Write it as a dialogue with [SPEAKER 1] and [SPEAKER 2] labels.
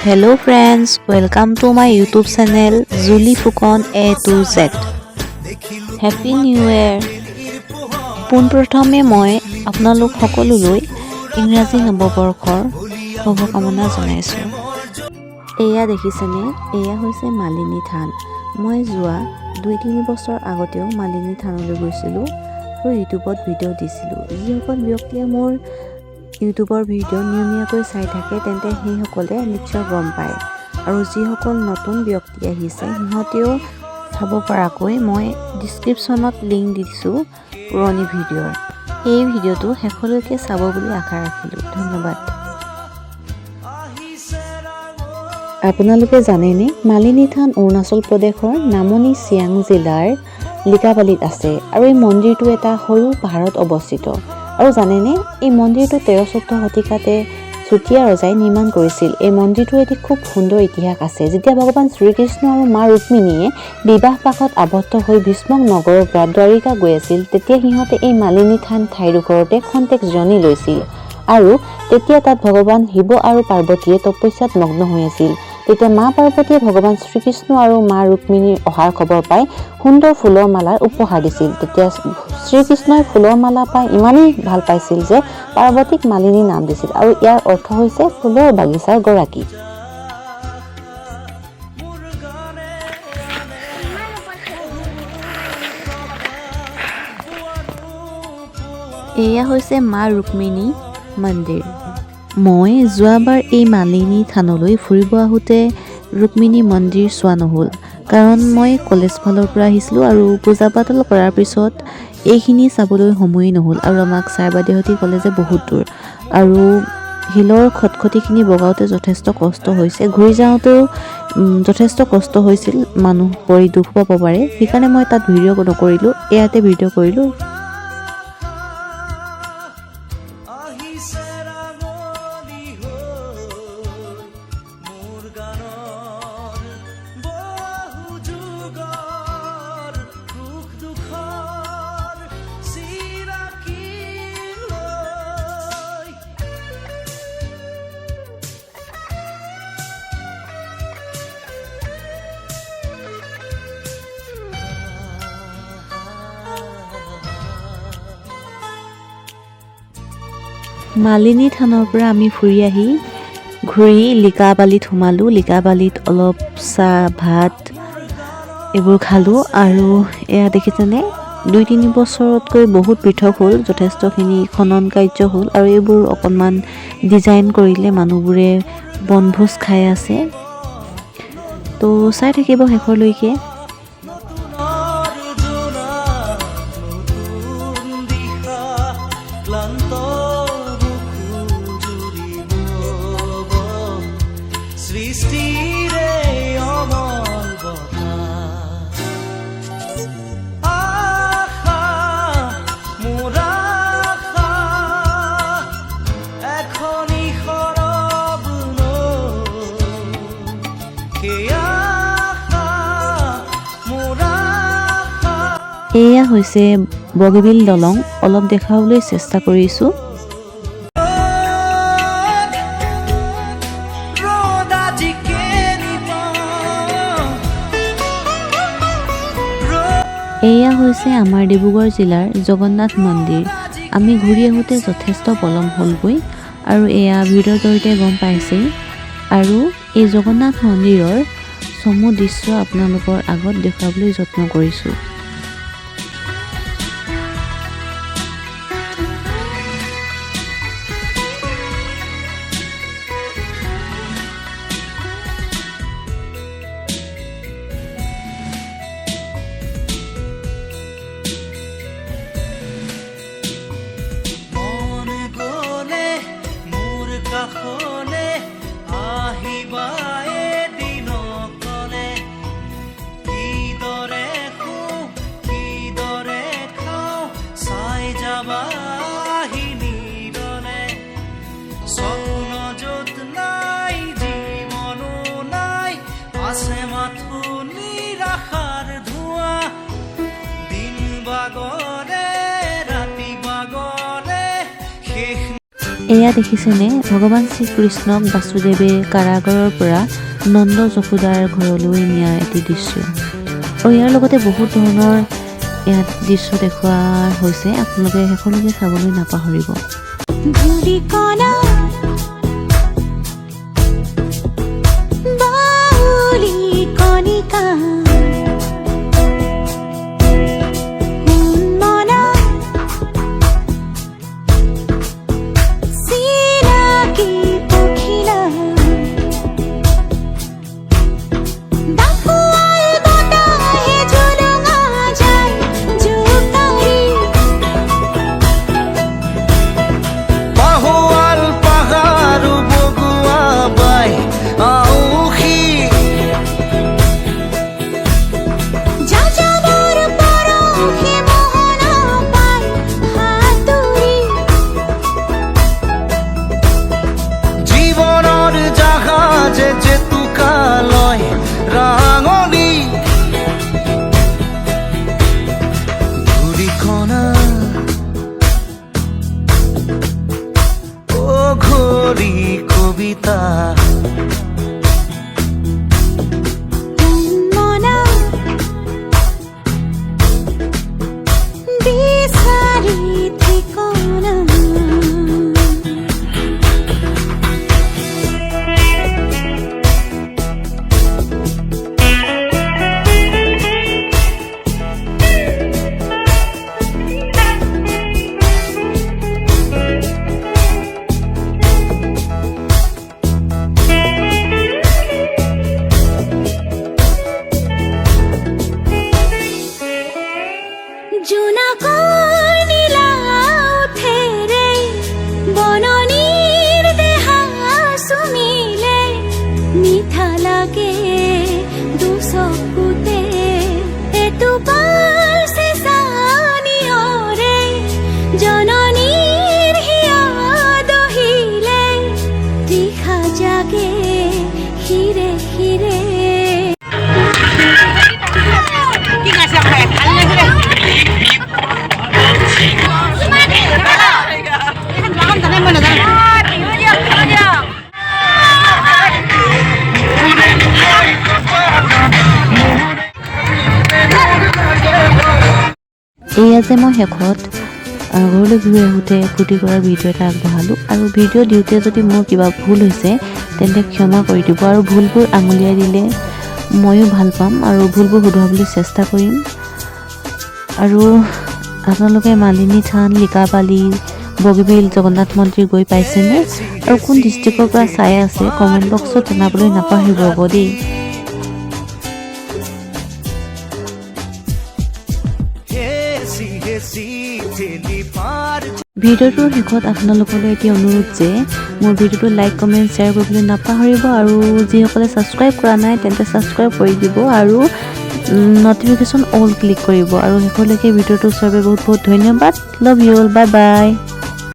[SPEAKER 1] Hello friends, welcome to my YouTube channel Julie Fucon A to Z. Happy New Year. পোনপ্ৰথমে মই আপোনালোক সকলোলৈ ইংৰাজী নৱবৰ্ষৰ শুভকামনা জনাইছোঁ। এয়া দেখিছেনে, এয়া হৈছে মালিনী থান। মই যোৱা 2-3 বছৰ আগতেও মালিনী থানলৈ গৈছিলোঁ আৰু ইউটিউবত ভিডিঅ' দিছিলোঁ। যিসকল ব্যক্তিয়ে মোৰ ইউটিউবৰ ভিডিঅ' নিয়মীয়াকৈ চাই থাকে তেন্তে সেইসকলে নিশ্চয় গম পায়, আৰু যিসকল নতুন ব্যক্তি আহিছে সিহঁতেও চাব পৰাকৈ মই ডিছক্ৰিপশ্যনত লিংক দি দিছোঁ পুৰণি ভিডিঅ'ৰ। এই ভিডিঅ'টো শেষলৈকে চাব বুলি আশা ৰাখিলোঁ। ধন্যবাদ। আপোনালোকে জানেনে, মালিনী থান অৰুণাচল প্ৰদেশৰ নামনি চিয়াং জিলাৰ লিকাবালিত আছে, আৰু এই মন্দিৰটো এটা সৰু পাহাৰত অৱস্থিত। আৰু জানেনে, এই মন্দিৰটো 13-14 শতিকাতে চুতীয়া ৰজাই নিৰ্মাণ কৰিছিল। এই মন্দিৰটোৰ এটি খুব সুন্দৰ ইতিহাস আছে। যেতিয়া ভগৱান শ্ৰীকৃষ্ণ আৰু মা ৰুক্মিণীয়ে বিবাহ পাশত আবদ্ধ হৈ ভীষ্মক নগৰৰ পৰা দ্বাৰিকা গৈ আছিল, তেতিয়া সিহঁতে এই মালিনী থান ঠাইডোখৰতে খন্তেক জিৰণি লৈছিল, আৰু তেতিয়া তাত ভগৱান শিৱ আৰু পাৰ্বতীয়ে তপস্যাত মগ্ন হৈ আছিল। তেতিয়া মা পাৰ্বতীয়ে ভগৱান শ্ৰীকৃষ্ণ আৰু মা ৰুক্মিণীৰ অহাৰ খবৰ পাই সুন্দৰ ফুলৰ মালাৰ উপহাৰ দিছিল। তেতিয়া শ্ৰীকৃষ্ণই ফুলৰ মালা পাই ইমানেই ভাল পাইছিল যে পাৰ্বতীক মালিনী নাম দিছিল, আৰু ইয়াৰ অৰ্থ হৈছে ফুলৰ বাগিচাৰ গৰাকী। এয়া হৈছে মা ৰুক্মিণী মন্দিৰ। মই যোৱাবাৰ এই মালিনী থানলৈ ফুৰিব আহোঁতে ৰুক্মিণী মন্দিৰ চোৱা নহ'ল, কাৰণ মই কলেজ ফালৰ পৰা আহিছিলোঁ আৰু পূজা পাতল কৰাৰ পিছত এইখিনি চাবলৈ সময়েই নহ'ল, আৰু আমাক ছাৰ বাইদেউহঁতে ক'লে যে বহুত দূৰ, আৰু শিলৰ খটখটিখিনি বগাওঁতে যথেষ্ট কষ্ট হৈছে, ঘূৰি যাওঁতেও যথেষ্ট কষ্ট হৈছিল, মানুহ পৰি দুখ পাব পাৰে। সেইকাৰণে মই তাত ভিডিঅ' নকৰিলোঁ, ইয়াতে ভিডিঅ' কৰিলোঁ। মালিনী থানৰ পৰা আমি ফুৰি আহি ঘূৰি লিকাবালিত সোমালোঁ। লিকাবালিত অলপ চাহ ভাত এইবোৰ খালোঁ, আৰু এয়া দেখিছেনে, 2-3 বছৰতকৈ বহুত পৃথক হ'ল, যথেষ্টখিনি খনন কাৰ্য হ'ল, আৰু এইবোৰ অকণমান ডিজাইন কৰিলে, মানুহবোৰে বনভোজ খাই আছে। তো চাই থাকিব শেষলৈকে। এয়া হৈছে বগীবিল দলং, অলপ দেখাবলৈ চেষ্টা কৰিছোঁ। এয়া হৈছে আমাৰ ডিব্ৰুগড় জিলাৰ জগন্নাথ মন্দিৰ। আমি ঘূৰি আহোঁতে যথেষ্ট পলম হ'লগৈ, আৰু এয়া ভিডিঅ'ৰ জৰিয়তে গম পাইছেই, আৰু এই জগন্নাথ মন্দিৰৰ চমু দৃশ্য আপোনালোকৰ আগত দেখুৱাবলৈ যত্ন কৰিছোঁ। এয়া দেখিছেনে ভগৱান শ্ৰীকৃষ্ণক বাসুদেৱে কাৰাগাৰৰ পৰা নন্দ যশোদাৰ ঘৰলৈ নিয়া এটি দৃশ্য আৰু ইয়াৰ লগতে বহুত ধৰণৰ ইয়াত দৃশ্য দেখুওৱা হৈছে আপোনালোকে শেষলৈকে চাবলৈ নাপাহৰিব
[SPEAKER 2] কবিতা মনা বিচাৰি ঠিকনা
[SPEAKER 1] এয়া যে মই শেষত ঘৰলৈ ঘূৰি আহোঁতে ফূৰ্তি কৰাৰ ভিডিঅ' এটা আগবঢ়ালোঁ আৰু ভিডিঅ' দিওঁতে যদি মোৰ কিবা ভুল হৈছে তেন্তে ক্ষমা কৰি দিব আৰু ভুলবোৰ আঙুলিয়াই দিলে ময়ো ভাল পাম আৰু ভুলবোৰ শুধৰাবলৈ চেষ্টা কৰিম আৰু আপোনালোকে মালিনী থান লিকাবালি বগীবিল জগন্নাথ মন্দিৰ গৈ পাইছেনে আৰু কোন ডিষ্ট্ৰিক্টৰ পৰা চাই আছে কমেণ্ট বক্সত জনাবলৈ নাপাহৰিব হ'ব দেই ভিডিঅ'টোৰ শেষত আপোনালোকলৈ এটি অনুৰোধ যে মোৰ ভিডিঅ'টো লাইক কমেণ্ট শ্বেয়াৰ কৰিবলৈ নাপাহৰিব আৰু যিসকলে ছাবস্ক্ৰাইব কৰা নাই তেন্তে ছাবস্ক্ৰাইব কৰি দিব আৰু ন'টিফিকেশ্যন অল ক্লিক কৰিব আৰু শেষলৈকে ভিডিঅ'টো চোৱাৰ বাবে বহুত বহুত ধন্যবাদ love you all bye bye